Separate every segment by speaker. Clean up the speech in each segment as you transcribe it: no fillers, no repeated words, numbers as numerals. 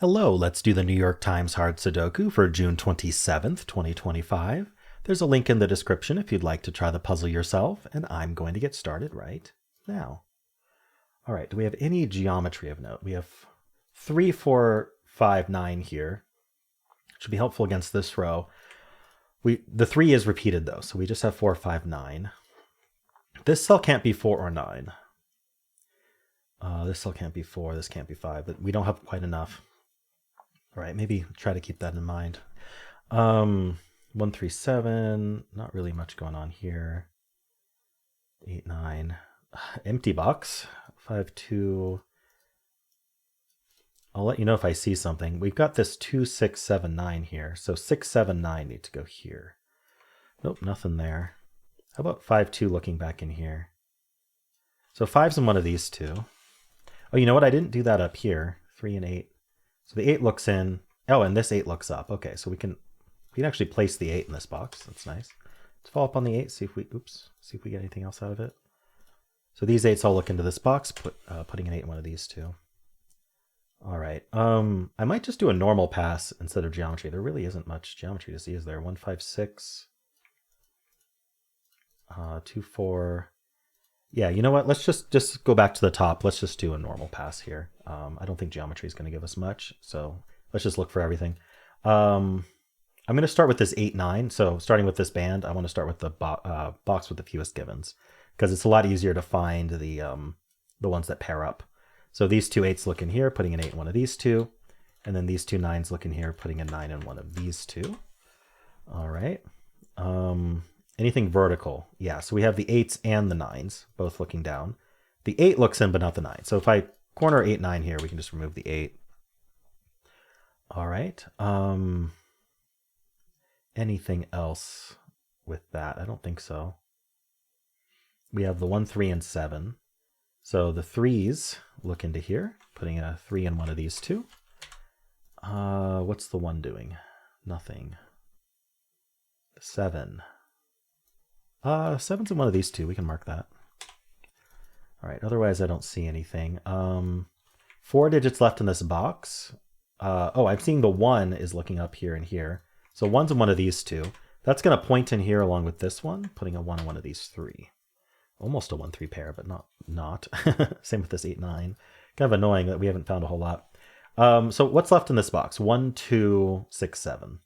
Speaker 1: Hello, let's do the New York Times Hard Sudoku for June 27th, 2025. There's a link in the description if you'd like to try the puzzle yourself, and I'm going to get started right now. All right, do we have any geometry of note? We have 3, 4, 5, 9 here. Should be helpful against this row. The 3 is repeated though, so we just have 4, 5, 9. This cell can't be 4 or 9. This cell can't be 4, this can't be 5, but we don't have quite enough. All right, maybe try to keep that in mind. 1, 3, 7, not really much going on here. 8, 9, empty box. 5, 2. I'll let you know if I see something. We've got this 2, 6, 7, 9 here. So 6, 7, 9 need to go here. Nope, nothing there. How about 5, 2 looking back in here? So 5's in one of these two. Oh, you know what? I didn't do that up here. 3 and 8. So the 8 looks in. Oh, and this 8 looks up. Okay, so we can actually place the 8 in this box. That's nice. Let's follow up on the 8, see if we get anything else out of it. So these 8s all look into this box, putting an 8 in one of these two. All right. I might just do a normal pass instead of geometry. There really isn't much geometry to see, is there? 1, 5, 6. 2, 4. Yeah, you know what? Let's just go back to the top. Let's just do a normal pass here. I don't think geometry is going to give us much, so let's just look for everything. I'm going to start with this 8, 9. So starting with this band, I want to start with the box with the fewest givens because it's a lot easier to find the ones that pair up. So these two 8s look in here, putting an 8 in one of these two, and then these two 9s look in here, putting a 9 in one of these two. All right. Anything vertical? Yeah, so we have the 8s and the 9s both looking down. The 8 looks in, but not the 9. So if I corner 8, 9 here, we can just remove the 8. All right. Anything else with that? I don't think so. We have the 1, 3, and 7. So the 3s look into here, putting a 3 in one of these two. What's the 1 doing? Nothing. The 7. 7's in one of these two. We can mark that. All right. Otherwise, I don't see anything. 4 digits left in this box. Oh, I'm seeing the 1 is looking up here and here. So 1's in one of these two. That's going to point in here along with this one, putting a 1 in one of these 3. Almost a 1, 3 pair, but not. Same with this 8, 9. Kind of annoying that we haven't found a whole lot. So what's left in this box? 1, 2, 6, 7.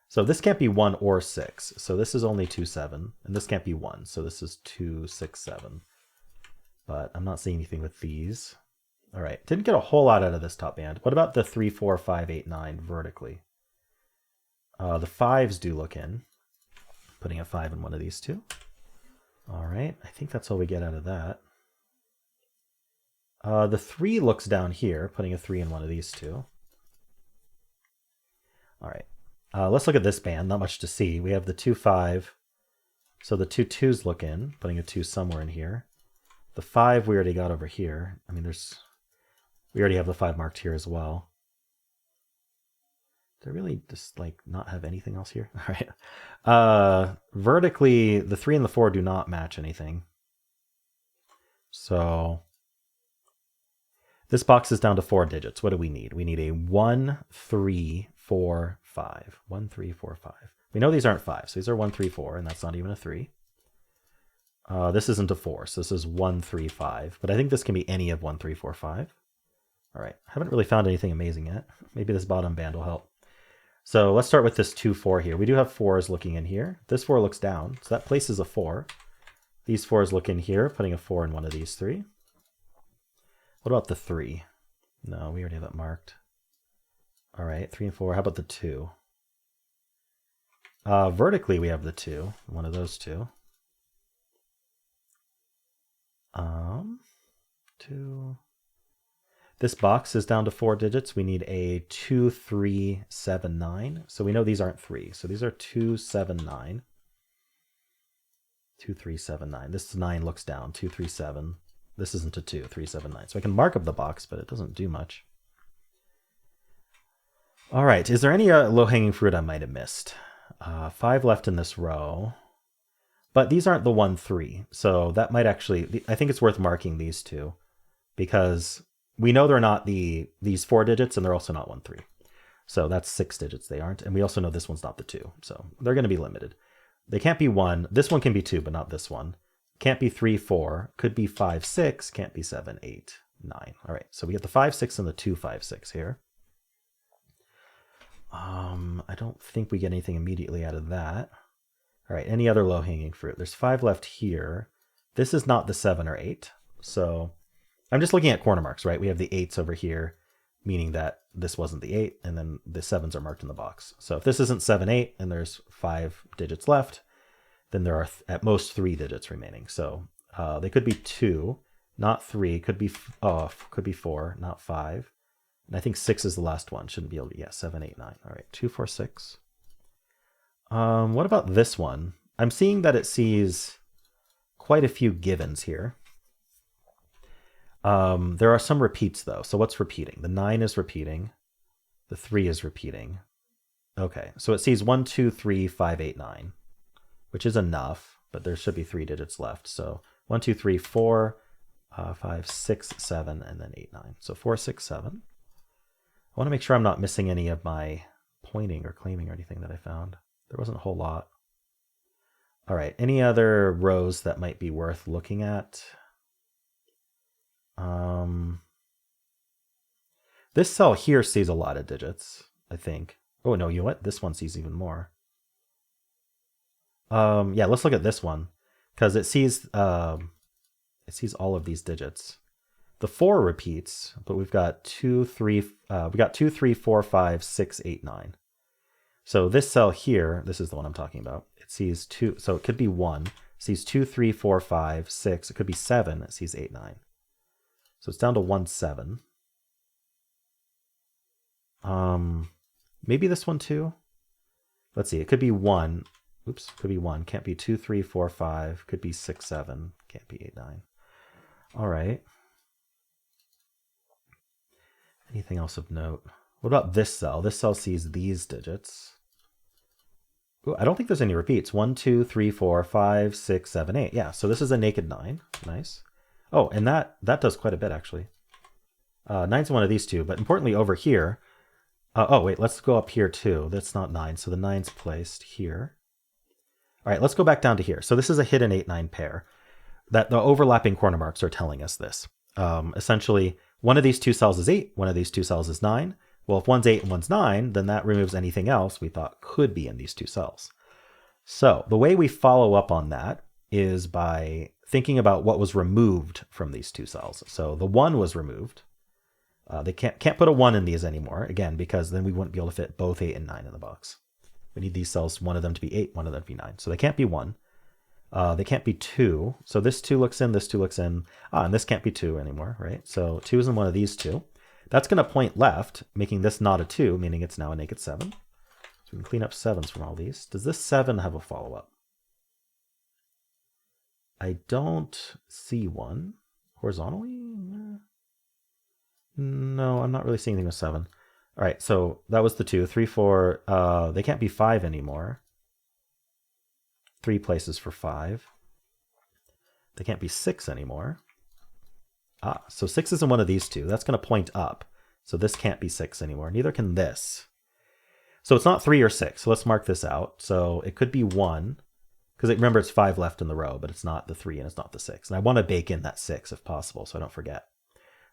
Speaker 1: So this can't be 1 or 6. So this is only 2, 7. And this can't be 1. So this is 2, 6, 7. But I'm not seeing anything with these. All right. Didn't get a whole lot out of this top band. What about the 3, 4, 5, 8, 9 vertically? The 5s do look in. Putting a 5 in one of these two. All right. I think that's all we get out of that. The 3 looks down here. Putting a 3 in one of these two. All right. Let's look at this band. Not much to see. We have the 2, 5. So the 2 2s look in, putting a 2 somewhere in here. The 5 we already got over here. I mean, we already have the 5 marked here as well. Do I really just like not have anything else here? All right. Vertically, the 3 and the 4 do not match anything. So this box is down to 4 digits. What do we need? We need a 1, 3, 4, 5. 1, 3, 4, 5. We know these aren't 5s. So these are 1, 3, 4, and that's not even a 3. This isn't a 4, so this is 1, 3, 5. But I think this can be any of 1, 3, 4, 5. All right. I haven't really found anything amazing yet. Maybe this bottom band will help. So let's start with this 2, 4 here. We do have 4s looking in here. This 4 looks down, so that places a 4. These 4s look in here, putting a 4 in one of these 3. What about the 3? No, we already have that marked. All right, 3 and 4. How about the 2? Vertically, we have the 2, one of those two. 2. This box is down to 4 digits. We need a 2, 3, 7, 9. So we know these aren't 3. So these are 2, 7, 9. 2, 3, 7, 9. This 9 looks down. 2, 3, 7. This isn't a 2, 3, 7, 9. So I can mark up the box, but it doesn't do much. All right. Is there any low-hanging fruit I might have missed? 5 left in this row. But these aren't the 1, 3. So that might actually... I think it's worth marking these two because we know they're not these 4 digits, and they're also not 1, 3. So that's 6 digits they aren't. And we also know this one's not the 2. So they're going to be limited. They can't be 1. This one can be 2, but not this one. Can't be 3, 4. Could be 5, 6. Can't be 7, 8, 9. All right, so we get the 5, 6 and the 2, 5, 6 here. I don't think we get anything immediately out of that. All right, any other low-hanging fruit? There's 5 left here. This is not the 7 or 8. So I'm just looking at corner marks, right? We have the 8s over here, meaning that this wasn't the 8, and then the 7s are marked in the box. So if this isn't 7, 8, and there's 5 digits left, then there are at most 3 digits remaining. So they could be 2, not 3. Could be 4, not 5. And I think 6 is the last one. Shouldn't be able to, yeah, 7, 8, 9. All right, 2, 4, 6. What about this one? I'm seeing that it sees quite a few givens here. There are some repeats though. So what's repeating? The 9 is repeating. The 3 is repeating. Okay, so it sees 1, 2, 3, 5, 8, 9, which is enough, but there should be 3 digits left. So 1, 2, 3, 4, 5, 6, 7, and then 8, 9. So 4, 6, 7. I want to make sure I'm not missing any of my pointing or claiming or anything that I found. There wasn't a whole lot. All right, any other rows that might be worth looking at? This cell here sees a lot of digits, I think. Oh, no, you know what? This one sees even more. Yeah, let's look at this one, because it sees all of these digits. The 4 repeats, but we've got 2, 3, 4, 5, 6, 8, 9. So this cell here, this is the one I'm talking about. It sees 2, so it could be 1. It sees 2, 3, 4, 5, 6. It could be 7. It sees 8, 9. So it's down to 1, 7. Maybe this one too. Let's see. It could be 1. Oops, could be 1. Can't be 2, 3, 4, 5. Could be 6, 7. Can't be 8, 9. All right. Anything else of note? What about this cell? This cell sees these digits. Ooh, I don't think there's any repeats. 1, 2, 3, 4, 5, 6, 7, 8. Yeah, so this is a naked 9. Nice. Oh, and that does quite a bit, actually. 9's one of these two, but importantly over here. Oh, wait, let's go up here, too. That's not 9, so the 9's placed here. All right, let's go back down to here. So this is a hidden 8-9 pair. That the overlapping corner marks are telling us this. Essentially, one of these two cells is 8, one of these two cells is 9. Well, if one's 8 and one's 9, then that removes anything else we thought could be in these two cells. So the way we follow up on that is by thinking about what was removed from these two cells. So the 1 was removed. They can't put a 1 in these anymore, again, because then we wouldn't be able to fit both 8 and 9 in the box. We need these cells, one of them to be 8, one of them to be 9. So they can't be 1. They can't be 2. So this 2 looks in, this 2 looks in. And this can't be 2 anymore, right? So 2 is in one of these two. That's going to point left, making this not a 2, meaning it's now a naked 7. So we can clean up 7s from all these. Does this 7 have a follow-up? I don't see one. Horizontally? No, I'm not really seeing anything with 7. All right, so that was the 2. 3, 4. They can't be 5 anymore. 3 places for 5. They can't be 6 anymore. So 6 is in one of these two. That's going to point up. So this can't be 6 anymore. Neither can this. So it's not 3 or 6. So let's mark this out. So it could be 1. Because remember, it's 5 left in the row, but it's not the 3 and it's not the 6. And I want to bake in that 6 if possible, so I don't forget.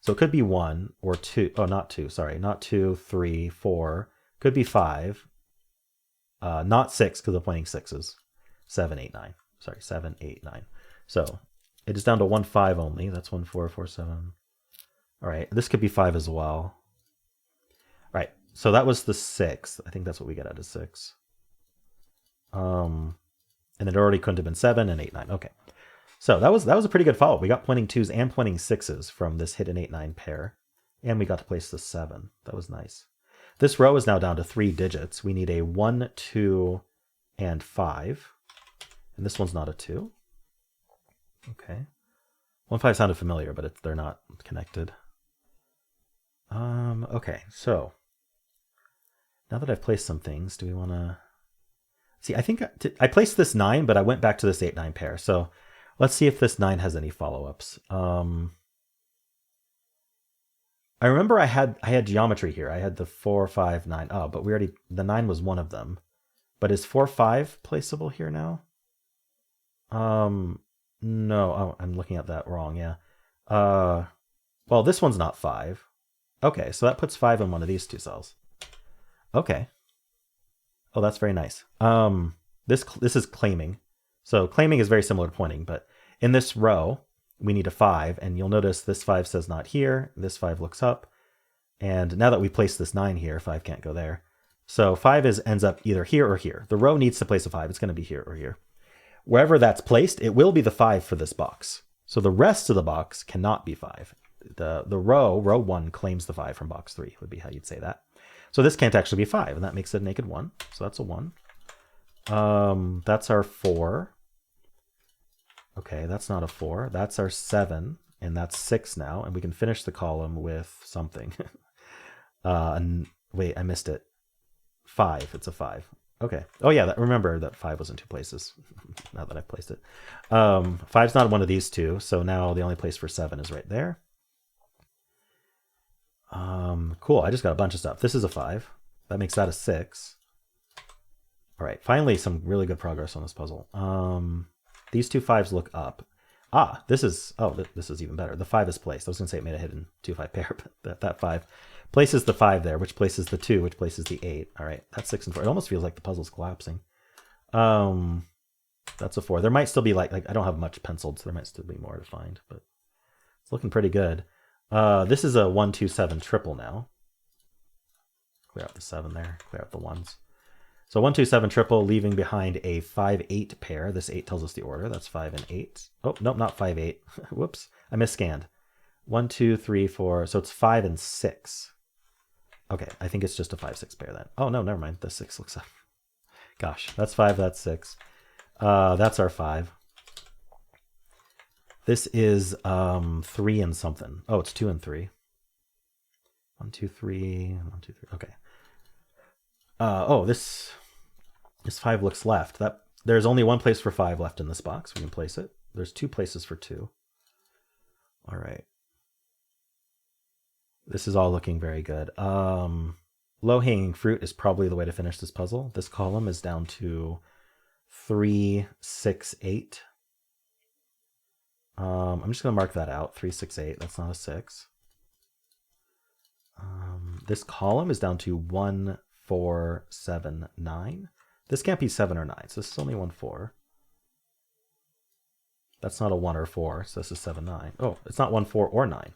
Speaker 1: So it could be 1 or 2. Oh, not 2. Sorry. Not 2, 3, 4. Could be 5. Not 6 because I'm pointing 6s. 7, 8, 9. Sorry, 7, 8, 9. So it is down to 1, 5 only. That's 1, 4, 4, 7. All right. This could be 5 as well. All right. So that was the 6. I think that's what we get out of 6. And it already couldn't have been 7 and 8, 9. Okay. So that was a pretty good follow. We got pointing 2s and pointing 6s from this hidden 8, 9 pair. And we got to place the 7. That was nice. This row is now down to 3 digits. We need a 1, 2, and 5. And this one's not a 2. Okay. 1, 5 sounded familiar, but they're not connected. Okay, so now that I've placed some things, do we want to... See, I think I placed this 9, but I went back to this 8, 9 pair. So let's see if this 9 has any follow-ups. I remember I had geometry here. I had the 4, 5, 9. Oh, but the 9 was one of them. But is 4, 5 placeable here now? No. Oh, I'm looking at that wrong. Yeah. Well, this one's not 5. Okay, so that puts 5 in one of these two cells. Okay. Oh, that's very nice. This is claiming. So claiming is very similar to pointing, but in this row, we need a 5, and you'll notice this 5 says not here, this 5 looks up, and now that we place this 9 here, 5 can't go there. So 5 ends up either here or here. The row needs to place a 5. It's going to be here or here. Wherever that's placed, it will be the 5 for this box. So the rest of the box cannot be 5. The row 1 claims the 5 from box 3, would be how you'd say that. So this can't actually be 5, and that makes it a naked 1. So that's a 1. That's our 4. Okay, that's not a 4. That's our 7, and that's 6 now, and we can finish the column with something. Wait, I missed it. 5. It's a 5. Okay. Oh yeah, remember that 5 was in 2 places. Now that I've placed it. 5's not one of these two, so now the only place for 7 is right there. Cool. I just got a bunch of stuff. This is a 5. That makes that a 6. All right. Finally, some really good progress on this puzzle. These two 5s look up. This is even better. The 5 is placed. I was going to say it made a hidden 2-5 pair, but that 5 places the 5 there, which places the 2, which places the 8. All right. That's 6 and 4. It almost feels like the puzzle's collapsing. That's a 4. There might still be like I don't have much penciled, so there might still be more to find, but it's looking pretty good. This is a 1, 2, 7 triple now. Clear out the 7 there. Clear out the 1s. So 1, 2, 7 triple, leaving behind a 5, 8 pair. This 8 tells us the order. That's 5 and 8. Oh, nope, not 5, 8. Whoops, I misscanned. 1, 2, 3, 4. So it's 5 and 6. Okay, I think it's just a 5, 6 pair then. Oh, no, never mind. The 6 looks up. Gosh, that's 5, that's 6. That's our 5. This is 3 and something. Oh, it's 2 and 3. 1, 2, 3. 1, 2, 3. Okay. Oh, this 5 looks left. There's only one place for 5 left in this box. We can place it. There's 2 places for 2. All right. This is all looking very good. Low-hanging fruit is probably the way to finish this puzzle. This column is down to 3, 6, 8. I'm just going to mark that out. 3, 6, 8. That's not a 6. This column is down to 1, 4, 7, 9. This can't be 7 or 9, so this is only 1, 4. That's not a 1 or 4, so this is 7, 9. Oh, it's not 1, 4, or 9.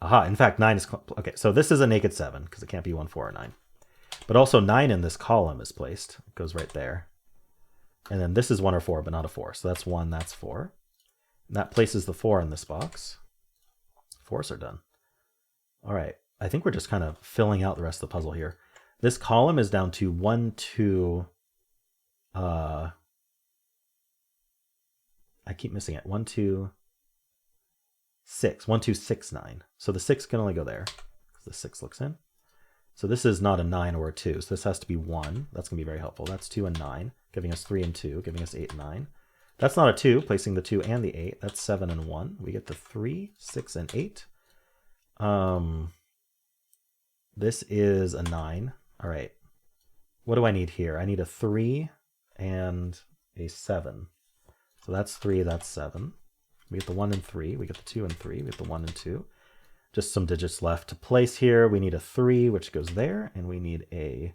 Speaker 1: Aha, in fact, 9 is... Okay, so this is a naked 7, because it can't be 1, 4, or 9. But also 9 in this column is placed. It goes right there. And then this is 1 or 4, but not a 4. So that's 1, that's 4. And that places the 4 in this box. 4s are done. All right, I think we're just kind of filling out the rest of the puzzle here. This column is down to 1, 2... I keep missing it. 1, 2... 6. 1, 2, 6, 9. So the 6 can only go there because the 6 looks in. So this is not a 9 or a 2. So this has to be 1. That's going to be very helpful. That's 2 and 9, giving us 3 and 2, giving us 8 and 9. That's not a 2, placing the 2 and the 8. That's 7 and 1. We get the 3, 6, and 8. This is a 9. All right. What do I need here? I need a 3 and a 7. So that's 3, that's 7. We get the 1 and 3. We get the 2 and 3. We get the 1 and 2. Just some digits left to place here. We need a 3, which goes there, and we need a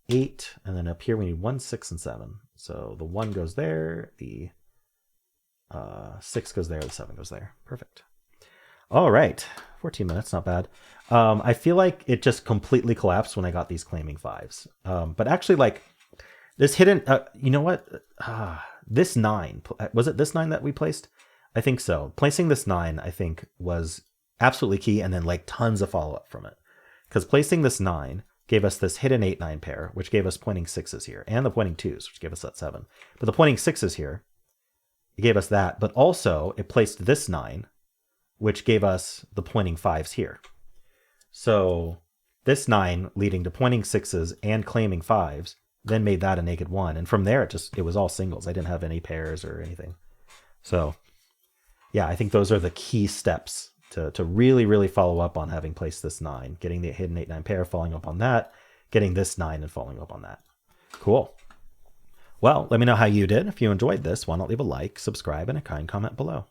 Speaker 1: 8, and then up here we need 1, 6, and 7. So the 1 goes there, the 6 goes there, the 7 goes there. Perfect. All right, 14 minutes, not bad. I feel like it just completely collapsed when I got these claiming 5s. But actually, like, this hidden, you know what? This 9, was it this 9 that we placed? I think so. Placing this 9, I think, was absolutely key, and then like tons of follow-up from it. Because placing this 9 gave us this hidden 8, 9 pair, which gave us pointing 6s here, and the pointing 2s, which gave us that 7. But the pointing 6s here, it gave us that, but also it placed this 9, which gave us the pointing 5s here. So this 9 leading to pointing 6s and claiming 5s then made that a naked 1. And from there, it was all singles. I didn't have any pairs or anything. So yeah, I think those are the key steps to really, really follow up on having placed this 9, getting the hidden 8-9 pair, following up on that, getting this 9 and following up on that. Cool. Well, let me know how you did. If you enjoyed this, why not leave a like, subscribe, and a kind comment below.